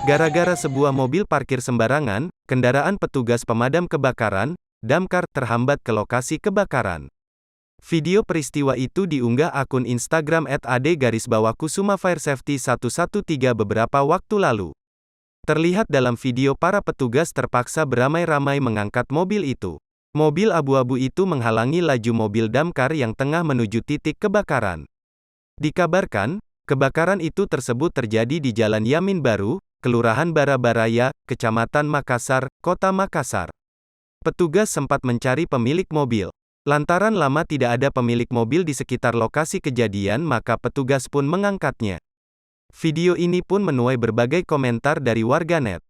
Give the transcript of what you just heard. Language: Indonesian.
Gara-gara sebuah mobil parkir sembarangan, kendaraan petugas pemadam kebakaran, damkar, terhambat ke lokasi kebakaran. Video peristiwa itu diunggah akun Instagram @ad_kusuma_fire_safety_113 beberapa waktu lalu. Terlihat dalam video para petugas terpaksa beramai-ramai mengangkat mobil itu. Mobil abu-abu itu menghalangi laju mobil damkar yang tengah menuju titik kebakaran. Dikabarkan, kebakaran itu tersebut terjadi di Jalan Yamin Baru, Kelurahan Barabaraya, Kecamatan Makassar, Kota Makassar. Petugas sempat mencari pemilik mobil. Lantaran lama tidak ada pemilik mobil di sekitar lokasi kejadian, maka petugas pun mengangkatnya. Video ini pun menuai berbagai komentar dari warganet.